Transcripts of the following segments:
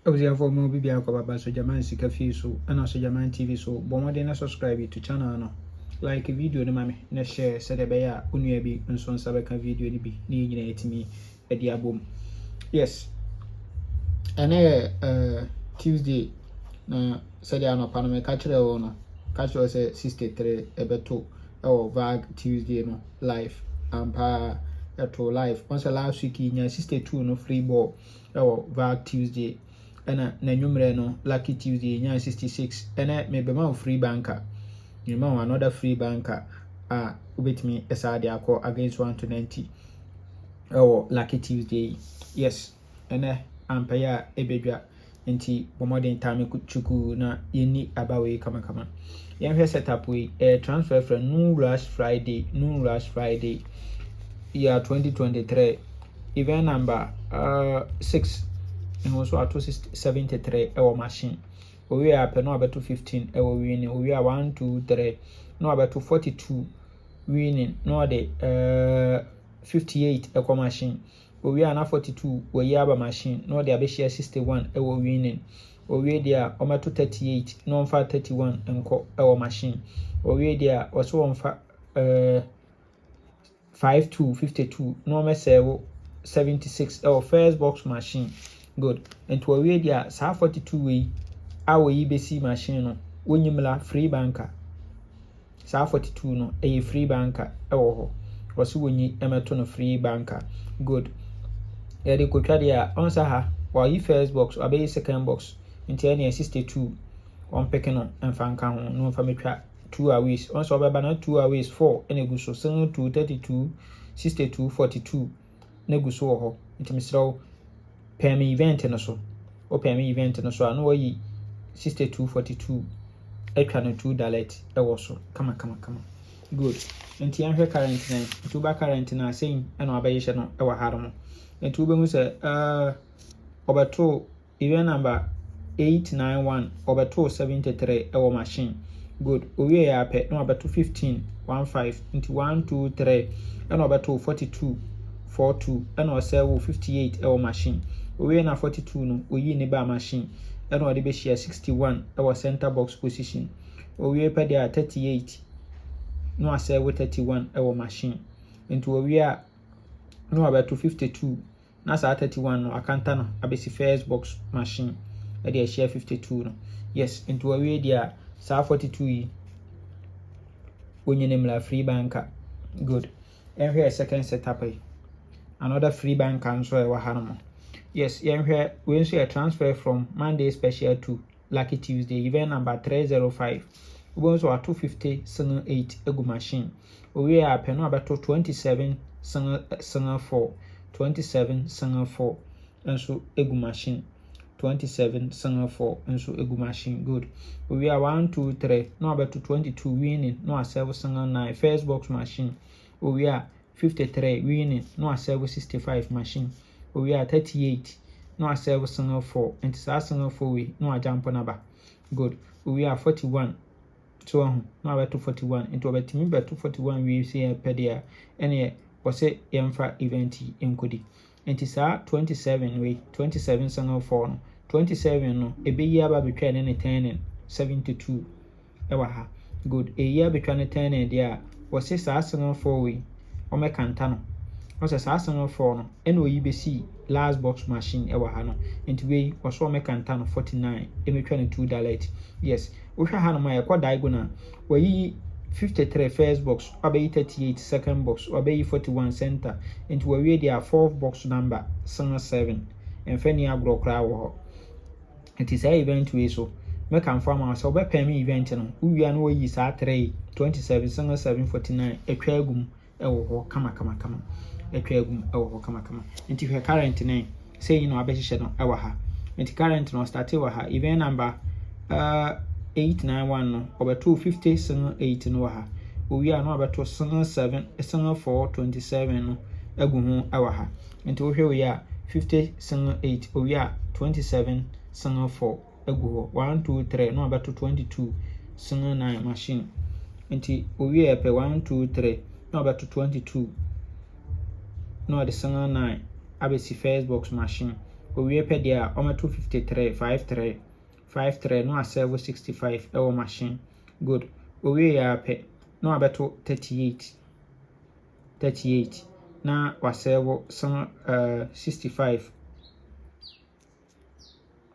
Obviously, more be a so Jaman Sika fee so and also Jaman TV so but more than subscribe to channel no. Like video no mame na share said beya unua bi nso nsa beka video ni bi ni nyina etimi e dia bom. Yes. And Tuesday na said ya no pa no me ka kire wo no. Ka kire say 63 ebeto e VAG Tuesday no live ampa to live. Once last week nya 62 no free ball e VAG Tuesday. And na numero no lucky Tuesday nya 66 and me be ma free banker you ma another free banker ubet me esa de akọ against 1 to 90 lucky Tuesday. Yes and ampaya ebedwa nti bomodern time chuku na yeni abawe kama yen hwe setup we transfer from no rush Friday year 2023 event number 6 and also at 73 machine. We are per no about 15 winning. We are 1, 2, 3 no about 42 winning. No the 58 machine. We are now 42 we are machine. No the share 61 winning. We there almost 38 no 31 and machine. We there also on 5 2 52 no 76 first box machine. Good. And to away there, 42 way, our EBC machine no, when you free banker. 42 no, a free banker, or so when you emerton free banker. Good. Yadi ko twadia onsa ha, while you first box or be second box, into any 62 on pekeno and fanka no famitra 2 hours. Also about 2 hours 4 and a good so 2 32 62 42 neguso ho. Into Mr. Pemi event no so o pemi event no so anu yi 6242 etwa no 2 dalet e wo so kama good enti an hwe current na to ba current na saying e no abaye hye no e wa haro mo enti ube mu se obeto event number 891 obeto 73 e wo machine good owie ya pe no obeto 15 15 enti 1 2 3 e no obeto 42 42 e no say 58 e wo machine. We na 42 no oyi ne ba machine and o de be share 61 our center box position. We pe there 38 no ase with 31 our machine. Into we are no about 52 na sa 31 no akanta no abesi first box machine e dey share 52 no. Yes into we there sa 42 yi onye nemla free banker. Good. And here second setup another free banker and so e wa hano. Yes, here we see a transfer from Monday special to Lucky Tuesday event number 305. We also are 250 single 8 egu machine. We are pen about 27 single 4 27 single 4 and so egu machine 27 single 4 and so egu machine. Good. We are 1 2 3 no about 22 winning no a 7 single 9 first box machine. We are 53 winning no a 65 machine. We are 38 no a 7 single 4 and single 4 we no a jump number. Good. We are 41 so no about 41 into about me but 241 we see a pedia and was a yamfa event in kodi and is 27 we 27 single 4 27 no a be year between any 10 and 72 ewa. Good. A year between 10 and there was a single 4 we o me kantano was a single 4 no and we be see last box machine ewa ha no into we was o me kantano 49 e me $22 dalet. Yes we ha no my kwa diagonal we 53 first box obey 38 second box obey 41 center into we there fourth box number 7 and fany agro kra wo. It is a event we so make am farm us obe pay event no we are no yi sa 3 27 749 etwa agum ewo ho kama etwa agum ewo ho kama nti hwe current name say you know abehye no ewo ha nti current no start ewo ha event number 891 no over 250 single 8 no ha we are no about single 7 single 4 27 no agu ho ewo ha nti wo hwe we are 50 single 8 we are 27 single 4 agu ho 1 2 3 no about 22 single 9 machine nti we are pe 1 2 3 no about 22 no the single 9 abesi first box machine owie pɛ deɛ a ɔma 253 53 no aserve 65 ɛwɔ machine. Good. Owie ya pɛ na wabɛto 38 na waserve some 65.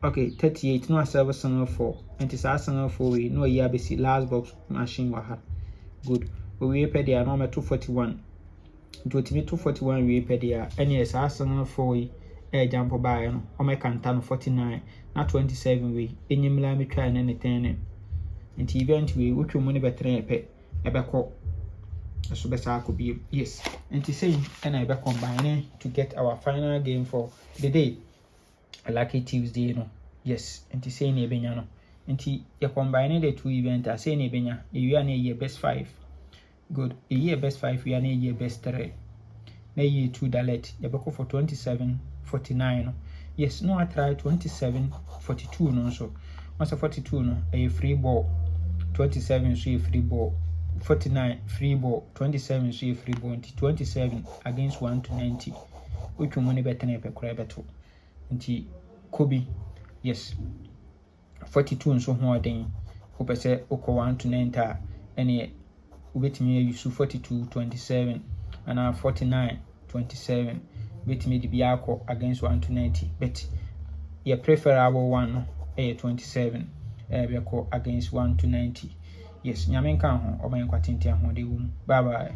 Okay, 38 na waserve some 4. Nti saa some 4 wei na oyi abɛsi last box machine wɔ ha. Good. Owie pɛ deɛ a na ɔmɛto 41. Nti otimi to 41 wie pɛ deɛ a ɛne saa some 4 yi jump baeɛ no ɔmɛkanta no 49 na 27 wei enyimla metwa ne ne 10. Nti event wei wotwa mu ne bɛtena pɛ ɛbɛkɔ so bɛsa akɔ bi. Yes. Nti say ɛna ɛbɛ combine to get our final game for the day. Lucky Tuesday no. Yes. Nti say na ɛbɛnya no. Nti you combine the two events a say na ɛbɛnya. Ewie na ɛyɛ best 5. Good. Ɛyɛ best 5 we na ɛyɛ best 3. Na ɛyɛ 2 dalet. Yɛbɛkɔ for 27 49 no. Yes, no I try 27 42 no so. Once 42 no a free ball. 27 so a free ball. 49 free ball. 27 so a free ball. 27 against 1 to 90. Which money better na pekora beto. Nti Kobe. Yes. 42 so ho den. Hope say oko 1 to 90 any ubetimi use 42 27 and 49 27. Betimi de bi akọ against 1 to 90, but your preferable one no 27 be against 1 to 90. Yes, nyame nka ho oban kwatintia ho de wum. Bye bye.